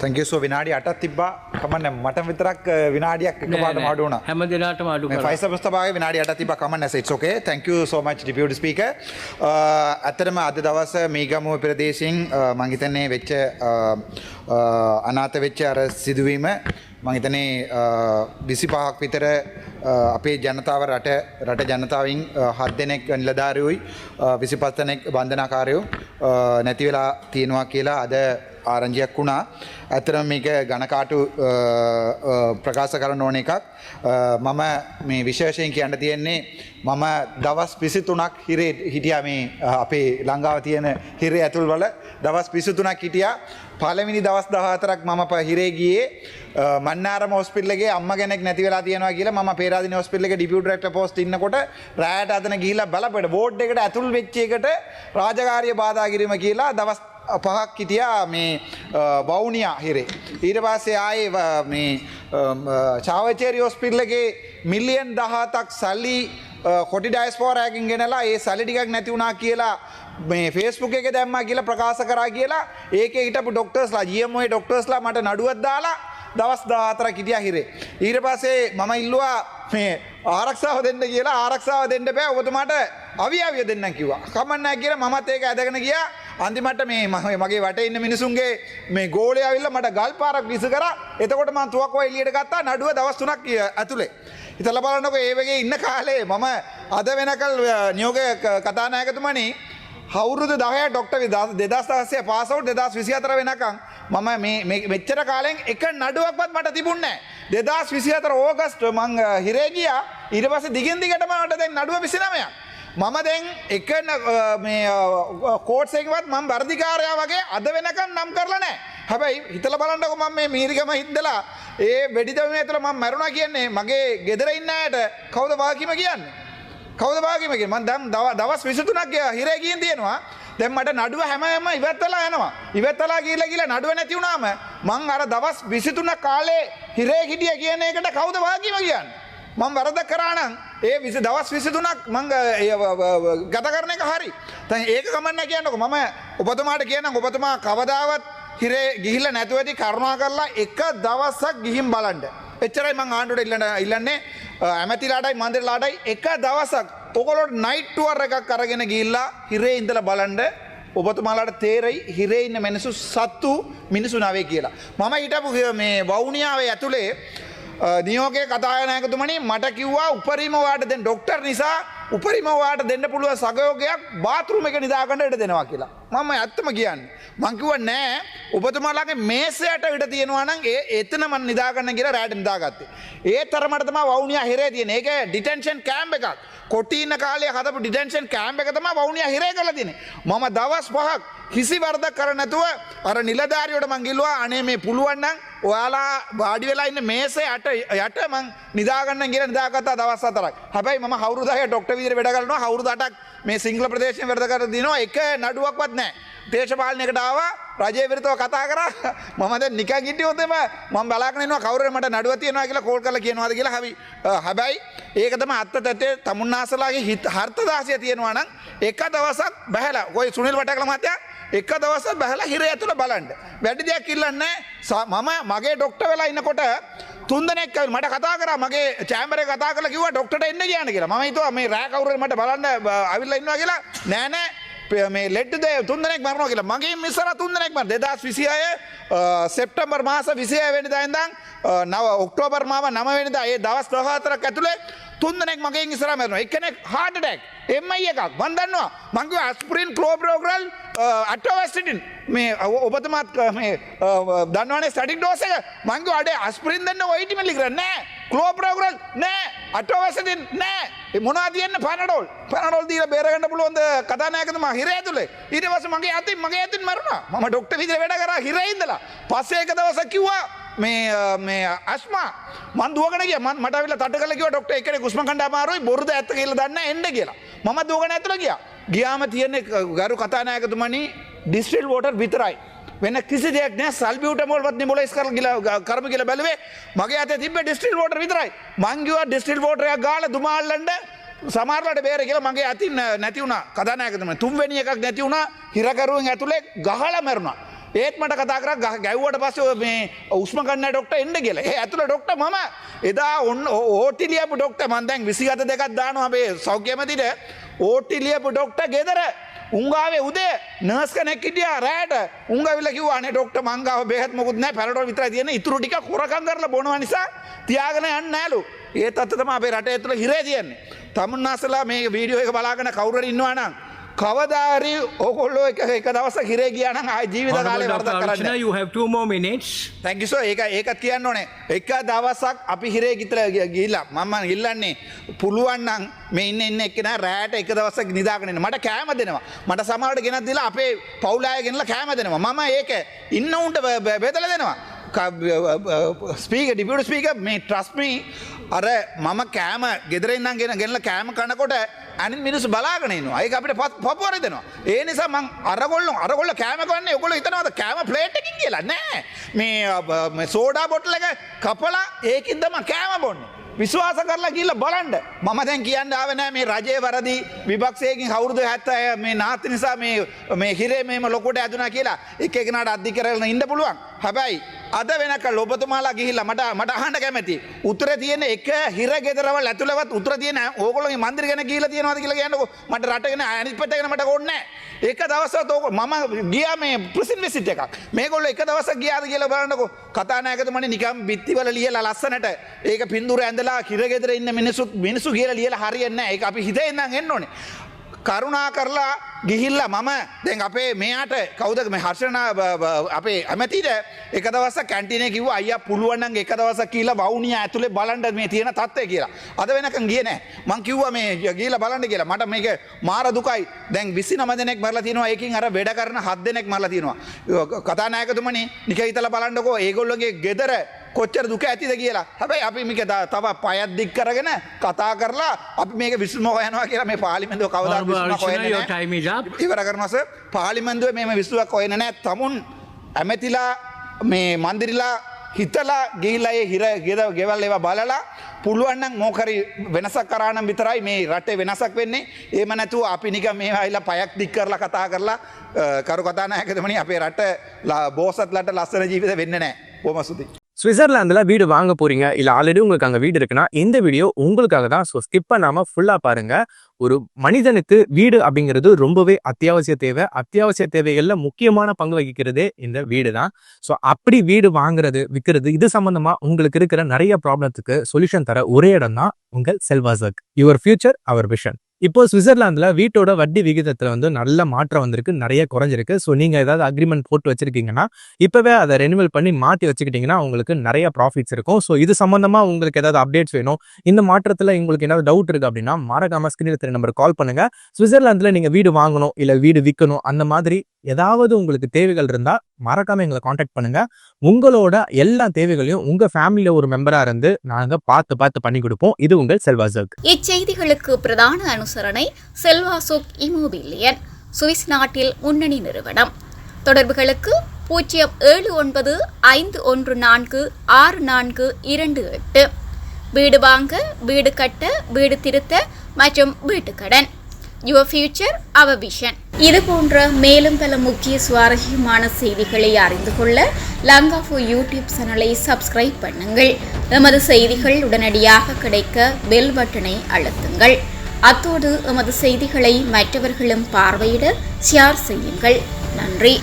thank you so විනාඩි 8ක් තිබ්බා කමන්නේ මට විතරක් විනාඩියක් එකපාරටම අඩු වුණා හැම දිනකටම අඩු කරා ෆයිසර් මුස්තෆාගේ විනාඩි 8ක් තිබ්බා කමන්නේ it's okay thank you so much deputy speaker අතරම අද දවස් මීගමුව ප්‍රදේශයෙන් මම හිතන්නේ වෙච්ච අනාථ වෙච්ච අර සිදුවීම මම හිතන්නේ 25ක් විතර අපේ ජනතාව රට ජනතාවෙන් 7 දෙනෙක් නිලධාරියෝයි 25 දෙනෙක් බන්ධනාකාරයෝ නැති වෙලා තියෙනවා කියලා අද ආරංචියක් වුණා. ඇත්තටම මේක ඝනකාටු ප්‍රකාශ කරන්න ඕන එකක්. මම මේ විශේෂයෙන් කියන්න තියෙන්නේ මම දවස් 23ක් හිරේ හිටියා මේ අපේ ලංකාව තියෙන හිරේ ඇතුල් වල දවස් 23ක් හිටියා. පළවෙනි දවස් 14ක් මම හිරේ ගියේ මන්නාරම හොස්පිටල් එකේ අම්මා කෙනෙක් නැති වෙලා තියෙනවා කියලා මම පේරාදෙණිය හොස්පිටල් එකේ ඩිපියුටි ඩිරෙක්ටර් පෝස්ට් ඉන්නකොට රැයට අතන ගිහිල්ලා බලපෙඩ බෝඩ් එකට ඇතුල් වෙච්ච එකට රාජකාරිය බාධා කිරීම කියලා දවස් 5ක් හිටියා මේ වවුනියා හිරේ. ඊට පස්සේ ආයේ මේ චාවචේරි හොස්පිටල් එකේ මිලියන් 17ක් සල්ලි කොටි ඩයස්පෝරා එකකින් ගෙනලා ඒ සල්ලි ටිකක් නැති වුණා කියලා මේ Facebook එකේ දැම්මා කියලා ප්‍රකාශ කරා කියලා ඒකේ හිටපු ડોක්ටර්ස්ලා GMO ડોක්ටර්ස්ලා මට නඩුවක් දාලා දවස් 14ක් හිටියා හිරේ. ඊට පස්සේ මම ඉල්ලුවා මේ ආරක්ෂාව දෙන්න කියලා ආරක්ෂාව දෙන්න බෑ ඔබතුමාට අවියාවිය දෙන්නම් කිව්වා. කමක් නැහැ කියලා මමත් ඒක ඇදගෙන ගියා. අන්තිමට මේ මගේ වටේ ඉන්න මිනිසුන්ගේ මේ ගෝලේ ආවිල්ලා මට ගල් පාරක් විස කරා. එතකොට මම තුවක්කුව එළියට ගත්තා නඩුව දවස් 3ක් ඇතුලේ. ඉතලා බලන්නකො ඒ වගේ ඉන්න කාලේ මම අද වෙනකල් නියෝග කතානායකතුමනි අවුරුදු 10 ඩොක්ටර් 2016 පාස් අවුට් 2024 වෙනකන් මම මේ මෙච්චර කාලෙන් එක නඩුවක්වත් මට තිබුණේ නැහැ. 2024 ඕගස්ට් මං හිරේ ගියා. ඊට පස්සේ දිගින් දිගටම මට දැන් නඩුව 29ක්. මම දැන් එක මේ කෝට්ස් එකවත් මම වර්ධිකාරයා වගේ අද වෙනකන් නම් කරලා නැහැ. හැබැයි හිතලා බලන්නකො මම මේ මීරිගම හින්දලා ඒ වෙඩිදමේ තුළ මම මැරුණා කියන්නේ මගේ ගෙදර ඉන්න අයට කවුද වාකීම කියන්නේ? කවුද වාකීම කියන්නේ? මම දැන් දවස් 23ක් හිරේ ගියන් තියෙනවා. දැන් මට නඩුව හැමම ඉවත් වෙලා යනවා. ඉවත් වෙලා ගිහලා නඩුව නැති වුණාම මං අර දවස් 23 කාලේ හිරේ හිටිය කියන එකට කවුද වාකීම කියන්නේ? මම වරද කරා නම් ඒ දවස් 23ක් මං ගත කරන එක හරි. දැන් ඒක ගමන් නැහැ කියන්නකො මම ඔබතුමාට කියන්නම් ඔබතුමා කවදාවත් හිරේ ගිහිල්ලා නැතුව ඇති කරුණා කරලා එක දවසක් ගිහින් බලන්න. එච්චරයි මං ආණ්ඩුවට ඉල්ලන්නේ ඇමතිලාටයි මන්ත්‍රීලාටයි එක දවසක් ඔයගොල්ලෝ නයිට් ටුවර් එකක් අරගෙන ගිහිල්ලා හිරේ ඉඳලා බලන්න ඔබතුමාලාට තේරෙයි හිරේ ඉන්න මිනිස්සු සත්තු මිනිස්සු නැවේ කියලා. මම හිටපු මේ වවුනියාවේ ඇතුලේ නියෝගයේ කතානායකතුමනි මට කිව්වා උපරිම වාට දෙන්න ડોක්ටර් නිසා උපරිම වාට දෙන්න පුළුවන් සහයෝගයක් බාත්රූම් එක නිදා ගන්න ඉඩ දෙනවා කියලා. මම ඇත්තම කියන්නේ. මං කිව්වා නෑ ඔබතුමාලාගේ මේසයට ඉඩ තියෙනවා නම් එතන මම නිදා ගන්න කියලා රැට නිදාගත්තේ. ඒ තරමට තමයි වවුනියා හිරේ තියෙන්නේ. ඒක ඩිටෙන්ෂන් කැම්ප් එකක්. කොටි ඉන්න කාලේ හදපු ඩිටෙන්ෂන් කැම්ප් එක තමයි වවුනියා හිරේ කරලා තියෙන්නේ. මම දවස් 5ක් කිසි වරදක් කර නැතුව අර නිලධාරියට මං කිව්වා අනේ මේ පුළුවන් නම් ඔයාලා වාඩි වෙලා ඉන්න මේසේ යට මං නිදා ගන්න කියලා නිදාගත්තා දවස් 4ක්. හැබැයි මම අවුරුදු 10 ડોක්ටර් විදිහට වැඩ කරනවා. අවුරුදු 8ක් මේ සිංහල ප්‍රදේශයෙන් වැඩ කර දිනවා එක නඩුවක්වත් නැහැ. දේශපාලනයකට ආවා රජයේ විරුද්ධව කතා කරා. මම දැන් නිකන් හිටියොත් මම බලාගෙන ඉන්නවා කවුරුහරි මට නඩුව තියනවා කියලා කෝල් කරලා කියනවාද කියලා. හැබැයි ඒක තමයි අත්තතේ තමුන්නාසලාගේ හර්ථදාසිය තියෙනවා නම් එක දවසක් බහැලා ඔය සුනිල් වටකල මහත්තයා එක දවසක් බහැලා හිරේ ඇතුළ බලන්න. වැඩි දෙයක් ඉල්ලන්නේ මම මගේ ડોක්ටර් වෙලා ඉන්නකොට 3 දෙනෙක් මට කතා කරා මගේ චෑම්බර් එකේ කතා කරලා කිව්වා ડોක්ටර්ට එන්න කියන්න කියලා. මම හිතුවා මේ රෑ කවුරුහරි මට බලන්න අවිල්ලා ඉන්නවා කියලා. නෑ මේ ලෙඩ 3 දෙනෙක් මරනවා කියලා. මගේ මිස්සර 3 දෙනෙක් මර 2026 සෙප්තැම්බර් මාස 26 වෙනිදා ඉඳන් ඔක්තෝබර් මාස 9 වෙනිදා ඒ දවස් 14ක් ඇතුලේ 3 දෙනෙක් මගෙන් ඉස්සරහා මැරුණා. එක්කෙනෙක් heart attack MI එකක් මම දන්නවා. මං කිව්වා aspirin clopidogrel atorvastatin මේ ඔබතුමාත් මේ දන්නවනේ static dose එක. මං කිව්වා අඩේ aspirin දෙන්න 80 මිලිග්‍රෑම් නෑ. clopidogrel නෑ. atorvastatin නෑ. ඒ මොනවද තියන්නේ panadol දීලා බේර ගන්න පුළුවන්ද කතානායකතුමා හිරේ ඇතුලේ. ඊට පස්සේ මගේ අතින් මරුණා. මම ડોක්ටර් විදිහට වැඩ කරා හිරේ ඉඳලා. පස්සේ එක දවසක් කිව්වා මේ අස්මා මන් දුවගෙන ගියා. මට අවිල්ලා තට්ට කරලා කිව්වා ડોක්ටර් එක්කෙනෙක් හුස්ම ගන්න අමාරුයි බොරුද ඇත්ත කියලා දන්නේ නැහැ එන්න කියලා. මම දුවගෙන ඇතුළට ගියා. ගියාම තියෙන්නේ ගරු කතානායකතුමනි ඩිස්ටිල් වෝටර් විතරයි. වෙන කිසි දෙයක් නෑ. සල්බියුටමෝල් වත් නිමොලයිස් කරලා කරමු කියලා බැලුවේ මගේ අතේ තිබ්බ ඩිස්ටිල් වෝටර් විතරයි. මං කිව්වා ඩිස්ටිල් වෝටර් එකක් ගාලා දුමාල්ලන්න සමහරලාට බේර කියලා මගේ අතින් නැති වුණා. කතානායකතුමනි 3 වෙනි එකක් නැති වුණා. හිරකරුවෙන් ඇතුලේ ගහලා මැරුණා. ඒත් මට කතා කරා ගැව්වට පස්සේ මේ උස්ම ගන්න ડોක්ටර් එන්න කියලා. ඒ ඇතුළ ડોක්ටර් මම එදා ඕටි ලියපු ડોක්ටර් මම දැන් 27 දෙකක් දානවා අපේ සෞඛ්‍ය මැදිට ඕටි ලියපු ડોක්ටර් ගෙදර උංගාවේ උදේ නර්ස් කෙනෙක් හිටියා රැට උංගාවිලා කිව්වා අනේ ડોක්ටර් මං ගාව බෙහෙත් මොකුත් නැහැ පැරඩෝල් විතරයි තියෙන්නේ ඉතුරු ටික හොරකම් කරලා බොනවා නිසා තියාගෙන යන්න නෑලු. ඒ තත්ත්වය තමයි අපේ රටේ ඇතුළේ හිරේ තියෙන්නේ. තමුන්නාසලා මේ වීඩියෝ එක බලාගෙන කවුරු හරි ඉන්නවා නම් කවදාරි ඕගොල්ලෝ එක දවසක් හිරේ ගියා නම් ආයි ජීවිත කාලේ වරදක් කරන්නේ නැහැ. You have 2 more minutes. Thank you sir. ඒකත් කියන්න ඕනේ. එක දවසක් අපි හිරේ ගිහිල්ලා මම ඉල්ලන්නේ පුළුවන් නම් මේ ඉන්න එක්කෙනා රැට එක දවසක් නිදාගෙන ඉන්න. මට කෑම දෙනවා. මට සමහරට ගෙනත් දීලා අපේ පවුල අය ගෙනලා කෑම දෙනවා. මම ඒක ඉන්න උන්ට බෙදලා දෙනවා. ස්පීකර් ඩිපියුටි ස්පීකර් මේ ට්‍රස්ට් මී අර මම කෑම ගෙදර ඉඳන් ගෙනලා කෑම කනකොට අනිත් මිනිස්සු බලාගෙන ඉන්නවා. ඒක අපිට පපුව දෙනවා. ඒ නිසා මං අරගොල්ලෝ කෑම කන්නේ ඔයගොල්ලෝ හිතනවාද කෑම ප්ලේට් එකකින් කියලා? නෑ. මේ සෝඩා බොටල් එක කපලා ඒකින් තමයි කෑම බොන්නේ. විශ්වාස කරලා ගිහිල්ලා බලන්න. මම දැන් කියන්න ආවේ නෑ මේ රජයේ වරදි විපක්ෂයෙන් අවුරුදු 70 මේ නාති නිසා මේ හිරේ මේම ලොකුට ඇදුනා කියලා එක එකනට අධිකරණ ඉන්න පුළුවන්. හැබැයි අද වෙනකල් ඔබතුමාලා ගිහිල්ලා මට අහන්න කැමති. උතුරේ තියෙන එක හිර ගෙදරවල් ඇතුළවත් උතුර තියෙන ඕගොල්ලෝගේ මන්දිර ගැන ගිහිල්ලා තියෙනවද කියලා කියන්නකෝ. මට රටගෙන අනිත් පැත්ත ගැන මට ඕනේ නෑ. එක දවසක් මම ගියා මේ ප්‍රිසන් විසිට් එකක්. මේගොල්ලෝ එක දවසක් ගියාද කියලා බලන්නකෝ. කතානායකතුමනි නිකම් බිත්තිවල ලියලා ලස්සනට ඒක පින්දුර ඇඳලා හිර ගෙදර ඉන්න මිනිස්සු කියලා ලියලා හරියන්නේ නෑ. ඒක අපි හිතේ ඉඳන් එන්න ඕනේ. කරුණා කරලා ගිහිල්ලා මම දැන් අපේ මෙයාට කවුද මේ හර්ෂණ අපේ ඇමතිද එක දවසක් කැන්ටිනේ කිව්වා අයියා පුළුවන් නම් එක දවසක් කියලා වවුනියා ඇතුලේ බලන්න මේ තියෙන තත්ත්වය කියලා. අද වෙනකන් ගියේ නැහැ. මං කිව්වා මේ ගිහිල්ලා බලන්න කියලා. මට මේක මාර දුකයි. දැන් 29 දෙනෙක් මරලා තියෙනවා. ඒකින් අර වැඩ කරන 7 දෙනෙක් මරලා තියෙනවා. කතානායකතුමනි නික හිතලා බලන්නකෝ ඒගොල්ලෝගේ ගෙදර කොච්චර දුක ඇතිද කියලා. හැබැයි අපි මේක තව පයත් දික් කරගෙන කතා කරලා අපි මේක විසඳුම හොයනවා කියලා මේ පාර්ලිමේන්තුව කවදාවත් විසඳුමක් හොයන්නේ නැහැ. ඉවර කරනවා සර්. පාර්ලිමේන්තුවේ මේම විසඳුමක් හොයන්නේ නැහැ. තමුන් ඇමතිලා මේ මන්දිරලා හිතලා ගිහිල්ලා ඒ හිර ගෙවල් ඒවා බලලා පුළුවන් නම් මොකරි වෙනසක් කරා නම් විතරයි මේ රටේ වෙනසක් වෙන්නේ. එහෙම නැතුව අපි නිකන් මේ ආයිලා පයක් දික් කරලා කතා කරලා කරු කතානායකතුමනි අපේ රට බෝසත්ලට ලස්සන ජීවිත වෙන්නේ නැහැ. බොහොම ස්තුතියි. ஸ்விட்சர்லாந்துல வீடு வாங்க போறீங்க இல்ல ஆல்ரெடி உங்களுக்கு அங்க வீடு இருக்குன்னா இந்த வீடியோ உங்களுக்காக தான். ஸோ ஸ்கிப் பண்ணாம ஃபுல்லா பாருங்க. ஒரு மனிதனுக்கு வீடு அப்படிங்கிறது ரொம்பவே அத்தியாவசிய தேவை. அத்தியாவசிய தேவைகள்ல முக்கியமான பங்கு வகிக்கிறதே இந்த வீடு தான். ஸோ அப்படி வீடு வாங்குறது விற்கிறது இது சம்பந்தமா உங்களுக்கு இருக்கிற நிறைய ப்ராப்ளத்துக்கு சொல்யூஷன் தர ஒரே இடம் தான் உங்கள் செல்வாசக். Your future our vision. இப்போ ஸ்விட்சர்லாந்துல வீட்டோட வட்டி விகிதத்துல வந்து நல்ல மாற்றம் வந்திருக்கு, நிறைய குறைஞ்சிருக்கு. ஸோ நீங்க ஏதாவது அக்ரிமெண்ட் போட்டு வச்சிருக்கீங்கன்னா இப்பவே அதை ரெனிவல் பண்ணி மாற்றி வச்சுக்கிட்டீங்கன்னா உங்களுக்கு நிறைய ப்ராஃபிட்ஸ் இருக்கும். ஸோ இது சம்பந்தமா உங்களுக்கு ஏதாவது அப்டேட்ஸ் வேணும், இந்த மாற்றத்துல உங்களுக்கு ஏதாவது டவுட் இருக்கு அப்படின்னா மறக்காம ஸ்கிரீன்ல தெரிய நம்பர் கால் பண்ணுங்க. ஸ்விட்சர்லாந்துல நீங்க வீடு வாங்கணும் இல்ல வீடு விற்கணும் அந்த மாதிரி ஏதாவது உங்களுக்கு தேவைகள் இருந்தா மறக்காம எங்களை காண்டாக்ட் பண்ணுங்க. உங்களோட எல்லா தேவைகளையும் உங்க ஃபேமிலியில ஒரு மெம்பரா இருந்து நாங்க பார்த்து பண்ணி கொடுப்போம். இது உங்கள் செல்வாசோக். இச்செய்திகளுக்கு பிரதான அனுசரணை செல்வாசோக் இமோபிலியன், சுவிஸ் நாட்டில் முன்னணி நிறுவனம். தொடர்புகளுக்கு 07951464428. வீடு வாங்க, வீடு கட்ட, வீடு திருத்த மற்றும் வீட்டுக்கடன். Your future our vision. இது போன்ற மேலும் பல முக்கிய சுவாரஸ்யமான செய்திகளை அறிந்து கொள்ள லங்காஃபோ யூடியூப் சேனலை சப்ஸ்கிரைப் பண்ணுங்கள். எமது செய்திகள் உடனடியாக கிடைக்க பெல் பட்டனை அழுத்துங்கள். அத்தோடு எமது செய்திகளை மற்றவர்களும் பார்வையிட ஷேர் செய்யுங்கள். நன்றி.